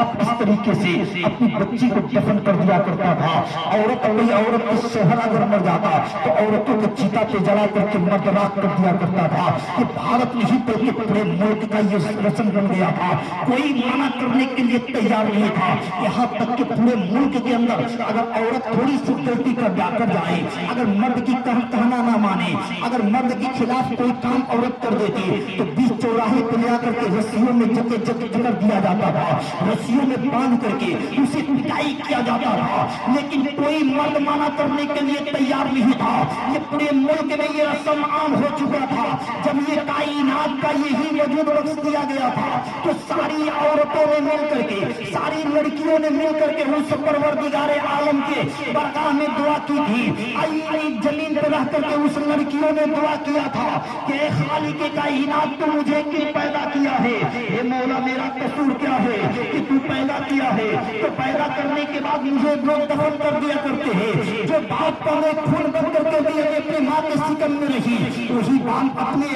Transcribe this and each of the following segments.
बाप इस तरीके से अपनी बच्ची को दफन कर दिया करता था। कोई औरत का शोहर अगर मर जाता तो औरतों को चिता पे जला करके मर्दराक कर दिया करता था। ये भारत नहीं बल्कि पूरे मुल्क का ये रस्म बन गया था। कोई मना करने के लिए तैयार नहीं था। यहाँ तक कि पूरे मुल्क के अंदर अगर औरत थोड़ी सी गलती कर जाए, अगर मर्द की कहना ना माने, अगर मर्द के खिलाफ कोई काम औरत कर देती तो बीच चौराहे पे ले आकर के रस्सियों में जकड़ दिया जाता था, रस्सियों में बांध करके उसे पिटाई किया जाता था। लेकिन कोई मर्द माना करने के लिए तैयार नहीं था। ये पूरे मुल्क में ये रस्म आम हो चुका था। जब ये कायनात का यही वजूद बख्श दिया गया था तो सारी औरतों ने मिल करके, सारी लड़कियों ने मिल करके उस परवरदिगारे आलम के बरगाह में दुआ की थी। आई जमीन पर रह करके उस लड़कियों ने दुआ किया था कि खालिक कायनात तू मुझे क्यों पैदा किया है, ये मौला मेरा कसूर क्या है कि तू पैदा किया है। तो पैदा करने के बाद मुझे लोग दफन कर दिया करते हैं। जो बाप का मैं खून बन करके भी अपनी माँ के सिकम में रही, वही बाप अपने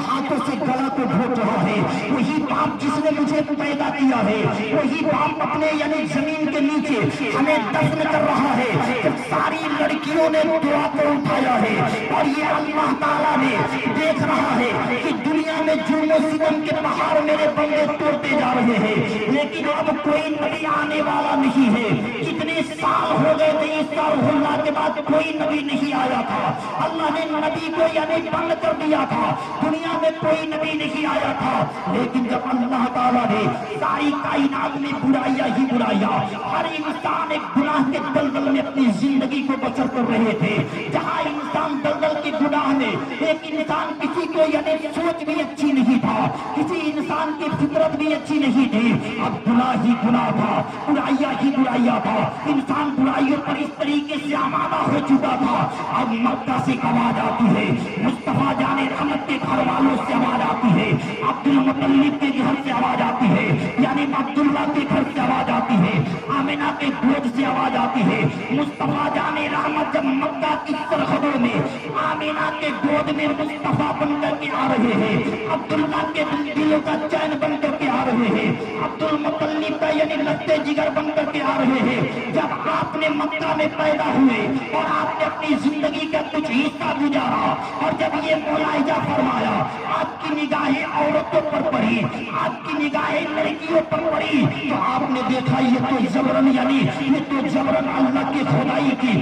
हाथों से गला को घोट रहा है। वही बाप जिसने मुझे पैदा किया है, वही बाप अपने यानी जमीन के नीचे हमें दफन कर रहा है। जब सारी लड़कियों ने दुआ को उठाया है और ये अल्लाह ताला ने देख रहा है कि दुनिया में जुल्म सितम के पहाड़ मेरे बंदे तोड़ते जा रहे हैं, लेकिन अब कोई नबी आने वाला नहीं है। कितने साल हो गए थे, इस साल होने के बाद कोई नबी नहीं आया था। अल्लाह ने नबी को यानी बंद कर दिया था, दुनिया में कोई नबी नहीं आया था। लेकिन जब अल्लाह ताला ने सारी कायनात में बुराइयां ही बुराइयां, हर इंसान एक गुनाह के दलदल में अपनी जिंदगी को बसर कर रहे थे। जहाँ इंसान दलदल के गुनाह में, एक इंसान किसी को यानी सोच भी अच्छी नहीं था, किसी इंसान की फितरत भी अच्छी नहीं थी। अब गुनाह ही गुनाह था, बुराइयां ही बुराइयां था। इंसान बुराइयों पर इस तरीके से आमादा हो चुका था। अब मक्का से आवाज आती है, मुस्तफा जाने रहमत के घर वालों से आवाज आती है, अब्दुल मुत्तलिब के घर से आवाज आती है, यानी अब्दुल्ला के घर से आवाज आती है, आमिना के गोद से आवाज आती है। मुस्तफा जाने रहमत जब मक्का की सरहदों में आमिना के गोद में मुस्तफा बन करके आ रहे हैं, अब्दुल्ला के दिलों का चैन बन करके आ रहे हैं, अब्दुल मुत्तलिब का यानी लत्ते जिगर बन करके आ रहे हैं। जब आपने मक्का में पैदा हुए और आपने अपनी जिंदगी का कुछ हिस्सा गुजारा और जब ये मुलाहिजा फरमाया, आपकी निगाहें औरतों पर पड़ी, आपकी निगाहें लड़कियों पर पड़ी, तो आपने देखा ये तो जबरन यानी ये तो जबरन अल्लाह की खुदाई की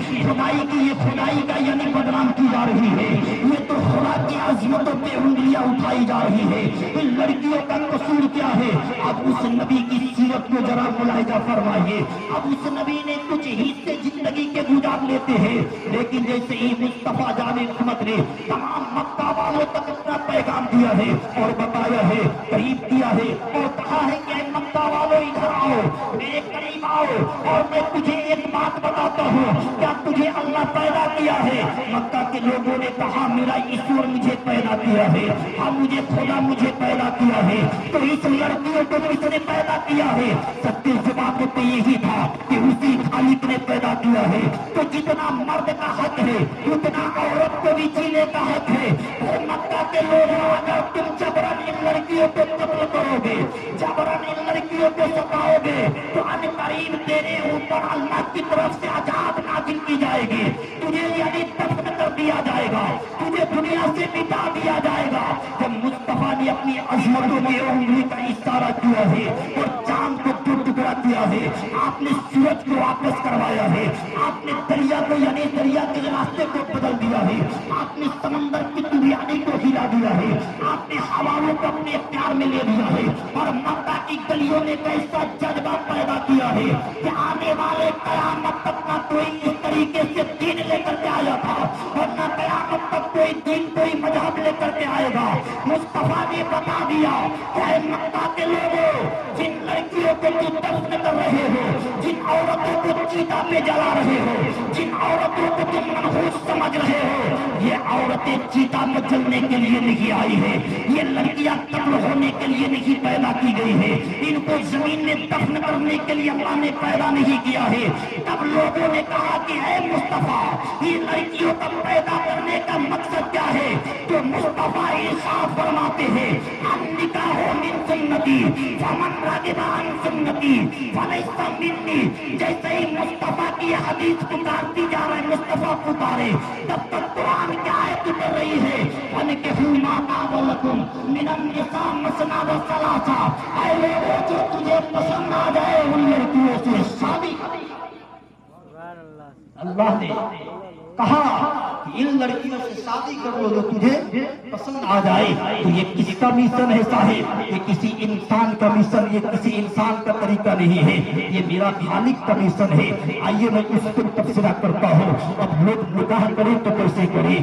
ये खुदाई का यानी बदनाम की जा रही है। ये तो खुदा की अजमतों पे उंगलियां उठाई जा रही है। इन लड़कियों का कसूर क्या है? अब उस नबी की सीरत को जरा मुलाहिजा फरमाइए। अब उस नबी ने कुछ हिस्से जिंदगी के गुजार लेते हैं, लेकिन जैसे ही मुस्तफा जाने रहमत ने तमाम मक्का वालों तक अपना पैगाम दिया है और बताया है, करीब किया है और कहा है कि मक्का वालों इधर आओ, मेरे करीब आओ और मैं तुझे एक बात बताता हूँ, क्या तुझे अल्लाह पैदा किया है? मक्का के लोगों ने कहा मेरा ईश्वर मुझे पैदा किया है। हाँ, मुझे खुदा मुझे पैदा किया है। तो इस लड़कियों को किसने पैदा किया है? सत्य जवाब तो यही था कि उसी खालिक ने पैदा किया है। तो जितना मर्द का हक है उतना औरत को भी जीने का हक है। तो मक्का के लोगों, अगर तुम जबरन इन लड़कियों को कत्ल करोगे, जबरन इन लड़कियों को सताओगे, तो अनकरीब तेरे ऊपर अल्लाह की तरफ से आजाद नाजिल की जाएगी, तुझे यानी दफन कर दिया जाएगा, तुझे दुनिया से मिटा दिया जाएगा। जब मुस्तफा ने अपनी अजमतों में उंगली का इशारा किया है और चांद को टुकड़ा किया है, आपने सूरज को वापस करवाया है, आपने दरिया को यानी दरिया के रास्ते को बदल दिया है, आपने समंदर की दुनियानी को हिला दिया है, आपने हवाओं को अपने प्यार में ले लिया है और मक्का की गलियों ने कैसा जज्बा पैदा किया है कि आने वाले कयामत तक ना कोई इस तरीके से दीन लेकर के आया था और न कयामत तक कोई दीन कोई मजहब लेकर के आएगा। मुस्तफा ने बता दिया कि मक्का के लोगों, जिन लड़कियों को तुम दफन कर रहे हो, जिन औरतों को चीता पे जला रहे हो, जिन औरतों को तुम मनहूस समझ रहे हो, ये औरतें चीता पर जलने के लिए नहीं आई है, ये लड़कियां कत्ल होने के लिए नहीं पैदा की गई है, इनको जमीन में दफन करने के लिए अल्लाह ने पैदा नहीं किया है। तब लोगों ने कहा कि ऐ मुस्तफा, ये लड़कियों का पैदा करने का मकसद क्या है? तो मुस्तफा इरशाद फरमाते हैं, अन्निकाहु मिन सुन्नती फमन रागिबा अन सुन्नती फलैसा मिन्नी। जैसे ही मुस्तफा की हदीस पुकारती जा रही, मुस्तफा पुकारे, तब तक कुरान की आयत उतर रही है, फनकिहू मा ताब लकुम मिनन निसा मसना व सलासा। ऐ लोगों, जो तुझे पसंद आ जाए उन लड़कियों से शादी कर। अल्लाह ने कहा कि इन लड़कियों से शादी कर लो जो तुझे पसंद आ जाए। तो ये किसका मिशन है साहिब? ये किसी इंसान का मिशन, ये किसी इंसान का तरीका नहीं है, ये मेरा खालिक का मिशन है। आइए मैं उस पर तबसरा करता हूँ। अब लोग निकाह करें तो कैसे करें?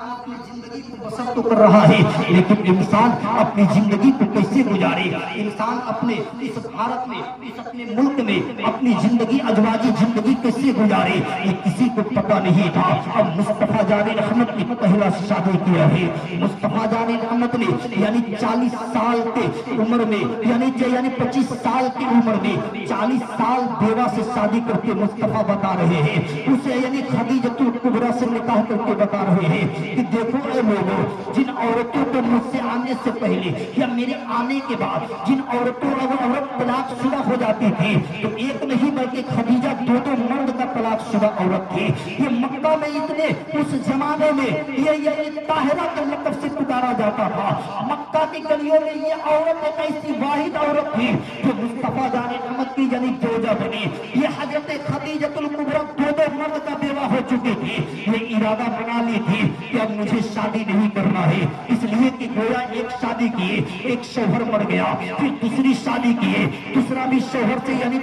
अपनी जिंदगी को बसर तो कर रहा है, लेकिन इंसान अपनी जिंदगी को कैसे गुजारे? इंसान अपने इस भारत में, इस अपने मुल्क में अपनी जिंदगी, अजवाजी जिंदगी कैसे गुजारे, ये किसी को पता नहीं था। अब मुस्तफा जाने रहमत ने पहला शादी किया है। मुस्तफा जाने रहमत ने यानी 40 साल के उम्र में, यानी 25 साल की उम्र में 40 साल बेवा से शादी करके मुस्तफा बता रहे हैं, उसे यानी खदीजतुल कुबरा से निकाह करके बता रहे हैं कि देखो ऐ लोगों, जिन औरतों को मुझसे आने से पहले या मेरे आने के बाद जिन औरतों अगर औरत तलाक शुदा हो जाती थी, तो एक नहीं बल्कि खदीजा 2 मर्द का तलाक शुदा औरत थी। ये मक्का में इतने उस जमाने में ये ताहिरा के लक़ब से पुकारा जाता था। मक्का की गलियों में ये औरत एक ऐसी वाहिद औरत थी जो मुस्तफा जाने रहमत की यानी जोजा बनी। ये हजरत खदीजतुल कुबरा 2 मर्द का बेवा हो चुकी थी। ये इरादा बना ली थी कि अब मुझे शादी नहीं करना है, इसलिए कि गोया एक शादी किए, एक शौहर मर गया, फिर दूसरी शादी किए, दूसरा भी शौहर से यानी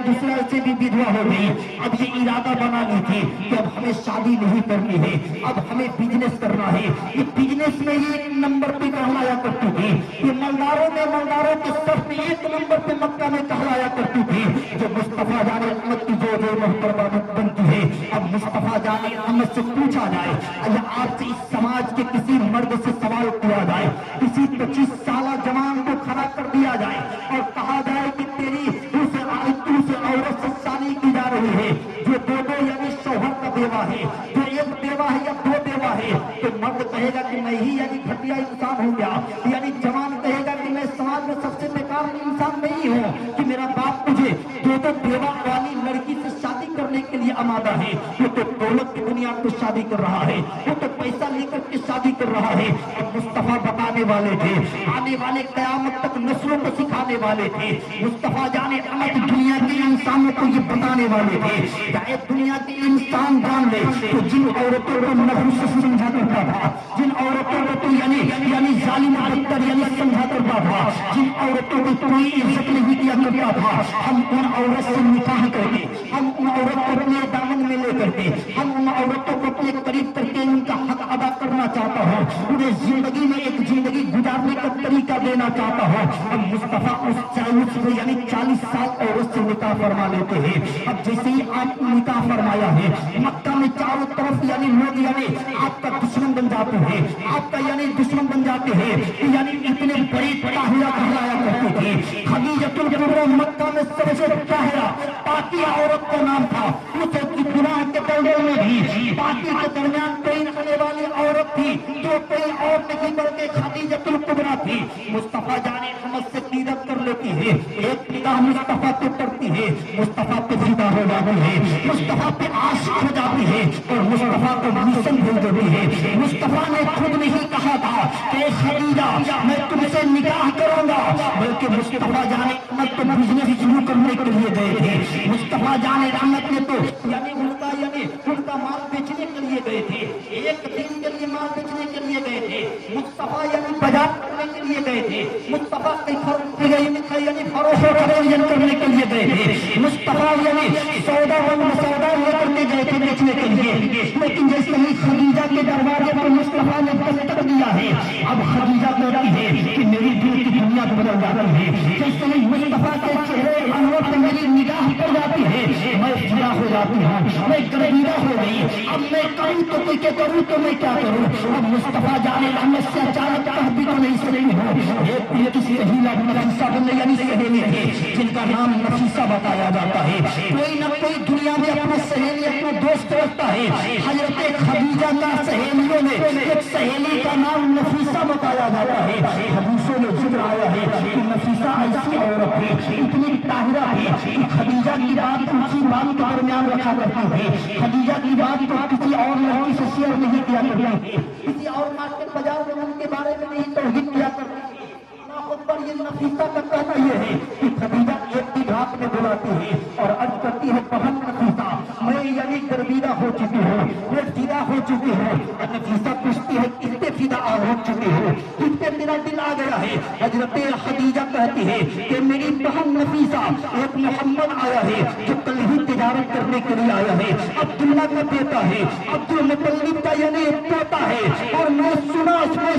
दूसरा से भी विधवा हो गई। अब ये इरादा बना ली थी कि अब हमें शादी नहीं करनी है, अब हमें बिजनेस करना है। ये बिजनेस में ये 1 नंबर पे कहलाया करती थी। ये मलदारों के सर में 1 नंबर पे मक्का में कहलाया करती थी। जो मुस्तफा जाने रहमत की जो मोहतरमा बनती है। अब मुस्तफा जाने रहमत से पूछा जाए या आपसे इस समाज के किसी मर्द से सवाल किया जाए, किसी 25 साल जवान को खड़ा कर दिया जाए और कहा जाए कि तेरी उस औरत से शादी की जा रही है जो 2 यानी शौहर का बेवा है, जो 1 बेवा है या 2 बेवा है, तो मर्द कहेगा कि मैं ही यानी घटिया इंसान हो गया, यानी जवान कहेगा कि मैं समाज में सबसे बेकार इंसान नहीं हूँ कि मेरा बाप मुझे 2 बेवा वाली लड़की से शादी करने के लिए आमादा है। वो तो दौलत की दुनिया को शादी कर रहा है, वो तो पैसा लेकर के शादी कर रहा है। और मुस्तफा बताने वाले थे, आने वाले कयामत तक नस्लों को सिखाने वाले थे। मुस्तफा जाने रहमत दुनिया के इंसानों को ये बताने वाले थे, चाहे दुनिया के इंसान जान ले तो जिन औरतों को नफूस समझा करता था, जिन औरतों को तो यानी जालिम बदतर यानी समझा करता था, जिन औरतों को कोई इज्जत नहीं किया करता था, हम उन औरत से निकाह करके, हम उन औरत को अपने दामन में ले करके, हम उन औरतों को अपने करीब करके उनका हक अदा करना चाहता हूँ, उन्हें जिंदगी में एक जिंदगी गुजारने का तरीका देना चाहता हूँ। अब मुस्तफा उस 40 यानी 40 साल औरत से निकाह फरमा लेते हैं। अब जैसे ही आप निकाह फरमाया है, मक्का में चारों तरफ यानी लोग यानी आपका दुश्मन बन जाते हैं, आपका यानी दुश्मन बन जाते हैं, यानी इतने बड़ी ताहिरा कहलाया करते थे। खदीजतुल कुबरा मक्का में सबसे ताहिरा पाकी औरत का नाम था। उसकी गुनाह के दलदल में भी पाकी के दरमियान कोई रहने वाली औरत थी जो कोई और नहीं बल्कि खदीजतुल कुबरा थी। मुस्तफा जाने रहमत से कीरत कर लेती है, एक निगाह मुस्तफा पे पड़ती है, मुस्तफा पे फिदा हो जाती है, मुस्तफा पे आशिक हो जाती है और मुस्तफा को मिशन भेज देती है। मुस्तफा ने खुद नहीं कहा था कि खदीजा मैं तुमसे निकाह करूंगा, बल्कि मुस्तफा जाने रहमत तो बिजनेस शुरू करने के लिए गए थे। मुस्तफा जाने रहमत ने तो यानी उनका माल बेचने के लिए गए थे, 1 दिन के लिए माल बेचने के लिए गए थे। मुस्तफा यानी बाजार करने के लिए गए थे। मुस्तफा यानी फरोख्त करने के लिए गए थे। मुस्तफा यानी सौदा लेकर के गए थे बेचने के लिए। लेकिन जैसे ही खदीजा के दरवाजे पर मुस्तफा ने दस्तक दिया है, अब खदीजा कहती है कि मेरी दिल की दुनिया बदल जाती है। जैसे ही मुस्तफा के चेहरे जाती हूँ, मैं गर्विदा हो गई। अब मैं करूँ तो कोई क्या करूँ, तो मैं क्या करूँ? अब मुस्तफा जाने रहमत से अचानक कह भी तो नहीं सकती हूँ। ये किसी रहीला नफीसा बंदे यानी सहेली थे जिनका नाम नफीसा बताया जाता है। कोई न कोई दुनिया में अपने सहेली अपना दोस्त रखता है। हजरत खदीजा का सहेलियों में एक सहेली का नाम नफीसा बताया जाता है। हदीसों में जिक्र आया है कि नफीसा ऐसी औरत थी, इतनी ताहिरा थी कि खदीजा की बात उसी बात के दरमियान रखा करती थी। खदीजा की बात तो किसी और लड़की से शेयर नहीं किया करती, किसी और मार्केट बाजार में उनके बारे में नहीं तौहीद किया करती। पर ये नफीसा का कहना ये है कि खदीजा एक दिन रात में बुलाती है और अर्ज करती है, बहन नफीसा, मैं यानी गर्विदा हो चुकी हूँ, मैं फिदा हो चुकी हूँ। और नफीसा पूछती है, किससे फिदा हो चुकी हूँ, किससे मेरा दिल आ गया है? हजरत खदीजा कहती है कि मेरी बहन नफीसा, एक मोहम्मद आया है जो कल ही तिजारत करने के लिए आया है, अब्दुल्ला का बेटा है, अब्दुल मुतल्लिब का यानी पोता है। और मैं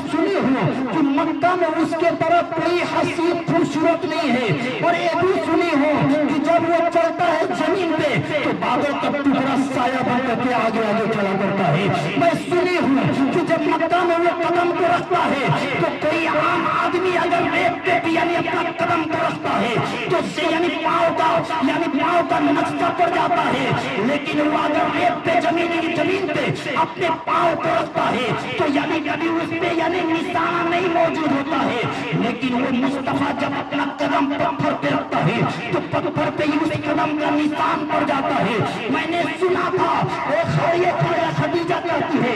सुनी हूँ कि मक्का में उसके तरफ कोई हसीन खूबसूरत नहीं है। और ये भी सुनी हो कि जब वो चलता है जमीन पे तो बादल का टुकड़ा साया बन करके आगे आगे चला करता है। मैं सुनी हूँ कि जब मक्का में वो कदम को रखता है तो कोई आम आदमी अगर रेत पे भी यानी अपना कदम को रखता है तो उससे यानी पाँव का नक्शा पड़ जाता है। लेकिन वो अगर रेत पे जमीन पे अपने पाँव को रखता है तो यानी कभी उस पे यानी निशाना नहीं मौजूद होता है। लेकिन वो मुस्तफा जब अपना कदम पत्थर पे रखता है तो पत्थर पे ही उस कदम का निशान पड़ जाता है। मैंने सुना था, खदीजा कहती है,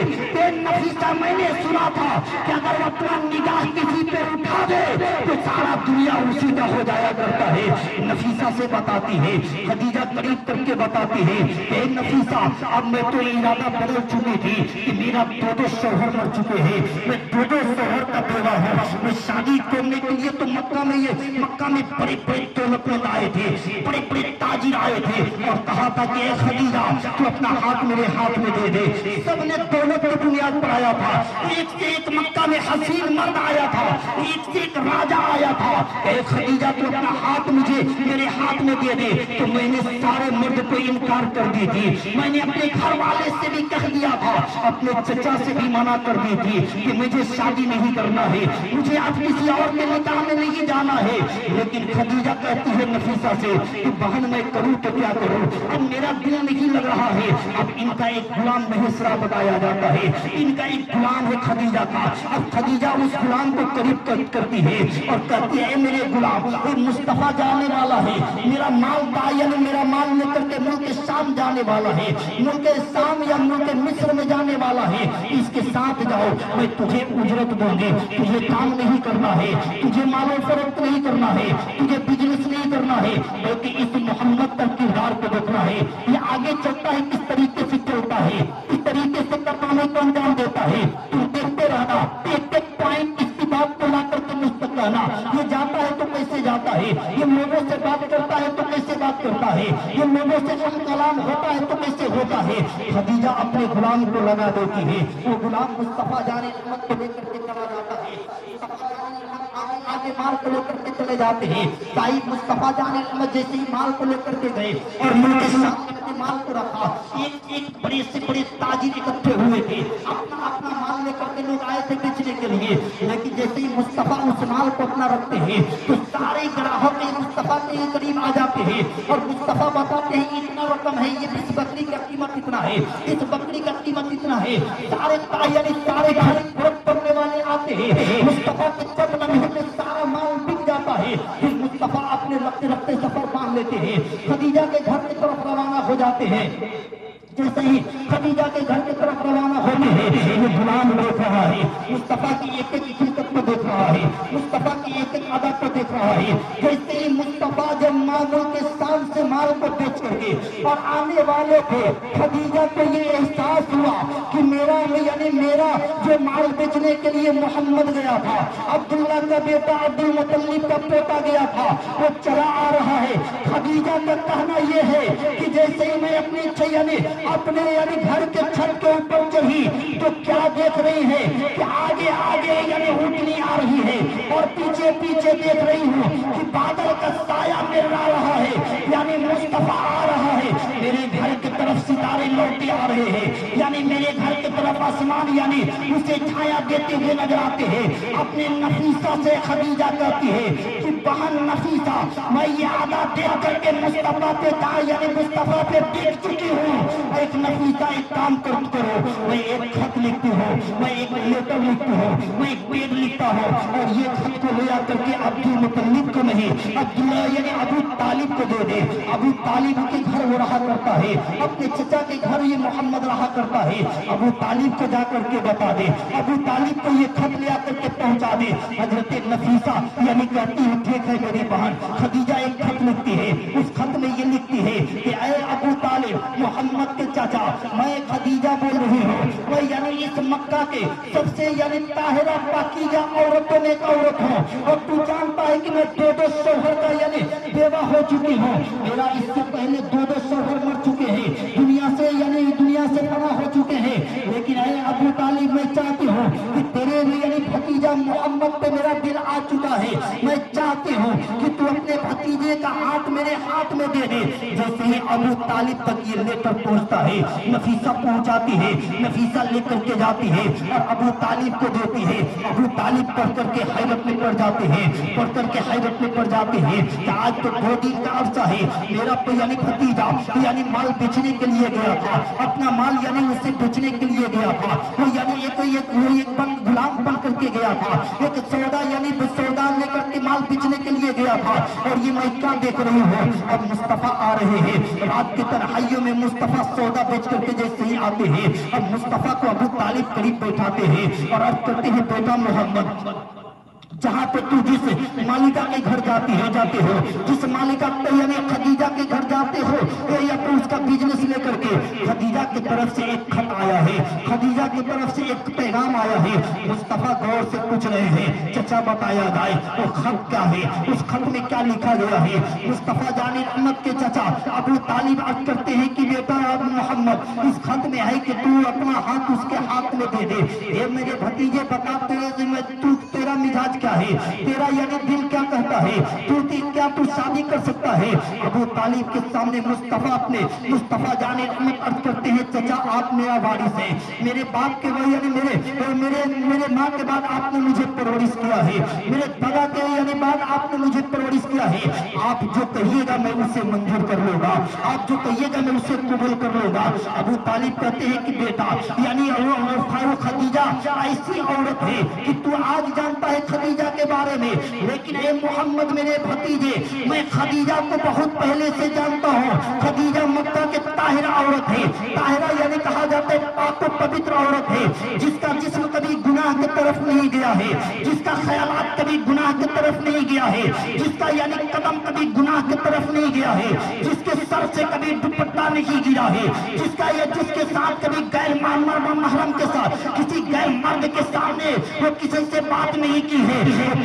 नफीसा मैंने सुना था कि अगर अपना निगाह किसी पे उठा दे तो सारा दुनिया उसी का हो जाया करता है। नफीसा से बताती है, खदीजा करीब करके बताती है, नफीसा अब मैं तो इरादा बदल चुकी थी कि मेरा दो शौहर मर चुके हैं, मैं दो शौहर का बेवा हूँ। मैं शादी करने के लिए तो मक्का में बड़े बड़े दौलत में आए थे, बड़े बड़े ताजिर आए थे और कहा था कि खदीजा तू अपना हाथ मेरे हाथ में दे दे। सबने दौलत की बुनियाद पर आया था, एक से एक मक्का में हसीन मर्द आया था, एक से एक राजा आया था। खदीजा तू अपना हाथ मुझे मेरे हाथ में दे दे। तो मैंने सारे मर्द को इनकार कर दी थी। मैंने अपने घर वाले से भी कह दिया था, अपने चचा से भी मना कर दी थी कि मुझे शादी नहीं करना है, मुझे आज किसी और के निकाह में नहीं जाना है। लेकिन खदीजा कहती है नफीसा से कि बहन मैं करूं तो क्या करूं, अब मेरा दिल नहीं लग रहा है। अब इनका एक गुलाम महेसरा बताया जाता है, इनका एक गुलाम है खदीजा का। अब खदीजा उस गुलाम को करीब करती है और कहती है, मेरे गुलाम मुस्तफा जाने वाला है, मेरा माल तायन मेरा माल लेकर के मुल्क शाम जाने वाला है, मुल्क शाम या मुल्क मिस्र में जाने वाला है, इसके साथ जाओ, मैं तुझे उजरत दूंगी। तुझे काम नहीं करना है, तुझे मालो फरोख्त नहीं करना है, तुझे बिजनेस नहीं करना है, बल्कि इस मोहम्मद का किरदार को देखना है। ये आगे चलता है किस तरीके से चलता है, किस तरीके से करने को अंजाम देता है। तुम देखते रहना, एक एक पॉइंट इसकी बात को ला करके मुझ तक कहना। ये जाता है तो कैसे जाता है, ये लोगों से बात करता है तो कैसे बात करता है, ये लोगों से हम कलाम होता है तो कैसे होता है। खदीजा अपने गुलाम को लगा देती है, वो गुलाम मुस्तफा जाने रहमत को लेकर के चला जाता है। आगे माल को लेकर के चले जाते हैं। साहिब मुस्तफा जाने रहमत जैसे ही माल को लेकर के गए और मुल्क सामने माल को रखा, एक एक बड़े से बड़े ताजिर इकट्ठे हुए थे, अपना माल लेकर के लोग आए थे बेचने के लिए। लेकिन जैसे ही मुस्तफा उस माल को अपना रखते हैं तो सारे ग्राहक मुस्तफा के करीब आ जाते हैं और मुस्तफा बताते हैं, इतना रकम है, ये इस बकरी का कीमत इतना है, इस बकरी का कीमत इतना है। सारे सारे करने वाले आते हैं, मुस्तफा के चंद लम्हे में सारा माल बिक जाता है। फिर मुस्तफा अपने रखते रखते सफर बांध लेते हैं, खदीजा के घर की तरफ रवाना हो जाते हैं। जैसे ही खदीजा के घर की तरफ रवाना होते हैं, ये गुलाम देख रहा है, मुस्तफा की एक एक हकीकत को देख रहा है, मुस्तफा की एक एक आदत को देख रहा है। जैसे ही मुस्तफा जब मालों के शाम से माल को बेच करके और आने वाले थे, खदीजा को ये एहसास हुआ कि मेरा जो माल बेचने के लिए मोहम्मद गया था, अब्दुल्ला का बेटा अब्दुल मुतल्लिब का पोता गया था, वो चला आ रहा है। खदीजा का कहना यह है कि जैसे ही मैं अपने घर के छत के ऊपर चढ़ी तो क्या देख रही है कि आगे आगे ऊँटनी आ रही है और पीछे पीछे देख रही हूँ कि बादल का साया मिल रहा है, यानी मुस्तफा आ रहा है। मेरे घर की तरफ आसमान यानी उसे छाया देते हुए नजर आते हैं। अपने नफीसा से खदीजा कहती है कि बहन नफीसा, मैं ये आधा देख करके मुस्तफा पे यानी मुस्तफा पे देख चुकी हूँ। एक नफीसा एक काम करो, मैं एक खत लिखती हूँ, मैं एक लेटर लिखती हूँ, मैं एक पेज लिखता हूँ और ये खत को ले आकर के अब्दुल मुतल्लिब को नहीं, अब्दुल्ला यानी अबू तालिब को दे दे। अबू तालिब के घर वो रहा करता है, अपने चचा के घर ये मोहम्मद रहा करता है। अबू तालिब को जाकर के बता दे, अबू तालिब को ये खत ले आकर के पहुंचा दे। हजरत नफीसा यानी कहती है ठीक है मेरी बहन। खदीजा एक खत लिखती है, उस खत में ये लिखती है कि ऐ अबू तालिब, मोहम्मद के चाचा, मैं खदीजा बोल रही हूँ, मैं यानी इस मक्का के सबसे यानी ताहिरा पाकीज़ा औरतों में एक औरत हूँ और तू जानता है कि मैं दो शौहर का यानी बेवा हो चुकी हूँ। मेरा इससे पहले दो शौहर मर चुके हैं, दुनिया से फना हो चुके हैं। लेकिन ऐ अबू तालिब, मैं चाहती हूँ कि तेरे लिए यानी भतीजा मोहम्मद पे मेरा दिल आ चुका है। मैं चाहती हूँ कि तू अपने भतीजे का हाथ मेरे हाथ में दे दे। जैसे ही अबू तालिब तक ये लेकर पहुँचता है, नफीसा पहुँचाती है, नफीसा लेकर के जाती है और अबू तालिब को देती है। अबू तालिब पढ़ करके हैरत में पड़ जाते हैं, पढ़ करके हैरत में पड़ जाते हैं कि आज तो 2 दिन का अरसा है, मेरा तो यानी भतीजा यानी माल बेचने के लिए गया था, अपना माल यानी उसे बेचने के लिए गया था। वो यानी एक गुलाम बन करके गया था, एक सौदा यानी सौदा लेकर के माल बेचने के लिए गया था। और ये मैं क्या देख रही हूँ, अब मुस्तफा आ रहे हैं, रात की तन्हाइयों में मुस्तफा सौदा बेच करके जैसे ही आते हैं, अब मुस्तफा को अबू तालिब करीब बैठाते हैं और अर्ज करते हैं, बेटा मोहम्मद, जहाँ पे तू जिस मालिका के घर जाते हो, जिस मालिका यानी खदीजा के घर जाते हो, या तो उसका बिजनेस लेकर के खदीजा की तरफ से एक खत आया है, खदीजा की तरफ से एक पैगाम आया है। मुस्तफा गौर से पूछ रहे हैं, चचा बताया जाए वो खत क्या है, उस खत में क्या लिखा गया है। मुस्तफा जाने रहमत के चचा अबू तालिब अर्ज करते हैं कि बेटा मोहम्मद, इस खत में है कि तू अपना हाथ उसके हाथ में दे दे। ये मेरे भतीजे बता, तेरा मिजाज क्या है, तेरा यानी दिल क्या कहता है, क्या तू शादी कर सकता है। अबू तालिब के सामने मुस्तफा जाने रहमत अर्ज करते हैं, चचा आप मेरा वारिस है, मेरे बाप के वही यानी मेरे माँ के बाद आपने मुझे परवरिश किया है, मेरे दादा के यानी बाद आपने मुझे परवरिश किया है। आप जो कहिएगा मैं उसे मंजूर कर लूंगा, आप जो कहिएगा मैं उसे कबूल कर लूंगा। अबू तालिब कहते हैं कि बेटा यानी खदीजा ऐसी औरत है कि तू आज जानता है खदीजा के बारे में, लेकिन ए मोहम्मद मेरे भतीजे, मैं खदीजा को बहुत पहले से जानता हूँ। खदीजा मक्का के ताहिरा औरत है, ताहिरा यानी कहा जाता है पाक पवित्र औरत है, जिसका जिस्म कभी गुनाह की तरफ नहीं गया है, जिसका ख्यालात कभी गुनाह की तरफ नहीं गया है, जिसका यानी कदम कभी गुनाह की तरफ नहीं गया है, जिसके सर से कभी दुपट्टा नहीं गिरा है, जिसके साथ कभी गैर महरम के साथ किसी गैर मर्द के सामने वो किसी से बात नहीं की है,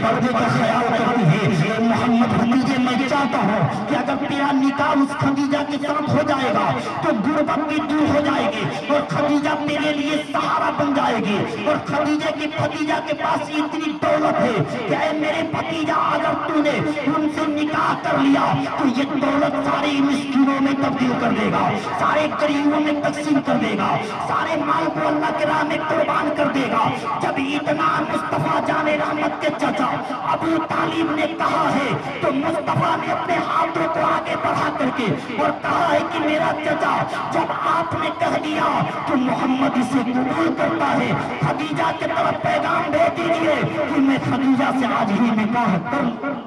पर्दे का ख्याल करती है। मोहम्मद भतीजे, मैं चाहता हूँ कि अगर तेरा निकाह उस खदीजा के साथ हो जाएगा तो गुर्बत भी दूर हो जाएगी और खदीजा तेरे लिए सहारा बन जाएगी। और खदीजा के पास इतनी दौलत है कि मेरे भतीजा, अगर तूने उनसे निकाह कर लिया तो ये दौलत सारे मिस्किनों में तब्दील कर देगा, सारे गरीबों में तकसीम कर देगा, सारे माल को अल्लाह के राह में कुर्बान कर देगा। जब इतना मुस्तफा जाने रहमत के चचा अबू तालिब ने कहा है तो मुस्तफा ने अपने हाथों को आगे बढ़ा करके और कहा है कि मेरा चचा, जब आपने कह दिया तो मोहम्मद इसे कबूल करता है, खदीजा की तरफ पैगाम भेज दीजिए कि मैं खदीजा से आज ही निकाह करूं।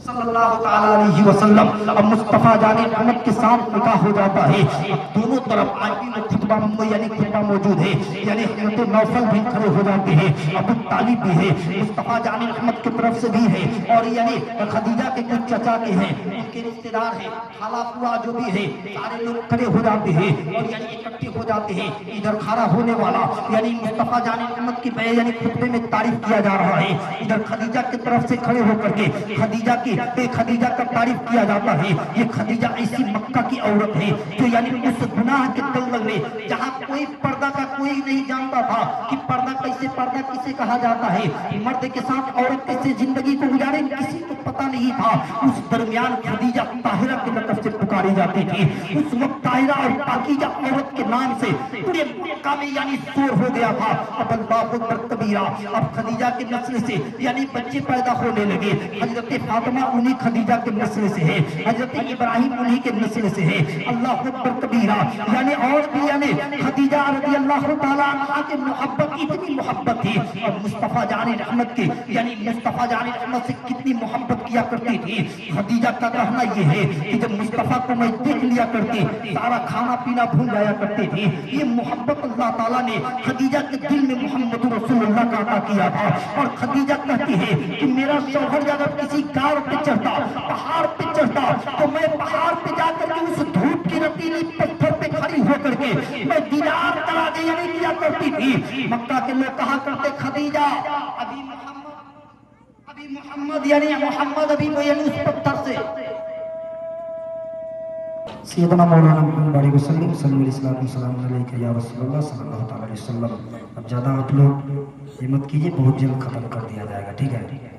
सल्लल्लाहु ताला अलैहि वसल्लम। अब मुस्तफा जाने रहमत के साथ निकाह हो जाता है। दोनों तरफ आदमी में खुतबा मौजूद है, यानी हज़रत नौफल भी खड़े हो जाते हैं, अबू तालिब भी है, मुस्तफा जाने रहमत की तरफ से भी है और यानी खदीजा के कुछ चचा के हैं, उनके रिश्तेदार हैं, खाला फूआ जो भी है, सारे लोग खड़े हो जाते हैं और यानी इकट्ठे हो जाते हैं। इधर खड़ा होने वाला यानी मुस्तफा जाने रहमत की यानी खुतबे में तारीफ किया जा रहा है, इधर खदीजा की तरफ से खड़े होकर के खदीजा का तारीफ किया जाता है। ये खदीजा ऐसी मक्का की औरत है जो यानी उस गुनाह के दलदल में जहाँ कोई पर्दा का कोई नहीं जानता था कि पर्दा कैसे, पर्दा किसे कहा जाता है, मर्द के साथ औरत कैसे जिंदगी को गुजारे, किसी को पता नहीं था। उस दरमियान खदीजा ताहिरा के लक़ब से पुकारी जाती थी। उस वक्त ताहिरा और पाकीजा औरत के नाम से पूरे मक्का में यानी शोर हो गया था। अब अल्लाहु अकबर कबीरा, अब खदीजा के नस्ल से यानी बच्चे पैदा होने लगे। हजरत फातिमा उन्हीं खदीजा के नस्ल से है, हजरत इब्राहिम उन्हीं के नस्ल से है। अल्लाहु अकबर कबीरा, यानी और भी यानी खदीजा रज़ी अल्लाह तआला अन्हा के मोहब्बत, इतनी मोहब्बत थी। और मुस्तफा जान रहमत के यानी मुस्तफा जान रहमत से कितनी मोहब्बत किया करती थी। खदीजा का कहना ये है कि जब मुस्तफा को मैं देख लिया करती, सारा खाना पीना भूल जाया करती थी। ये मोहब्बत अल्लाह ताला ने खदीजा के दिल में मोहम्मद रसूलुल्लाह का अता किया था। और खदीजा कहती है कि मेरा शौहर अगर किसी गाड़ पे चढ़ता, पहाड़ पे चढ़ता, तो मैं पहाड़ पे जाकर के उस धूप की रतीली पत्थर पे खड़ी होकर के मैं दीदार करा दिया नहीं किया करती थी। मक्का के लोग कहा करते खदीजा अभी मोहम्मद यानी मोहम्मद अभी उस पत्थर से। सैयदना मौलाना मुहम्मद अलैहि वसल्लम सल्लल्लाहु अलैहि या रसूलुल्लाह सल्लल्लाहु अलैहि वसल्लम। अब ज्यादा आप लोग ये मत कीजिए, बहुत जल्द खत्म कर दिया जाएगा, ठीक है।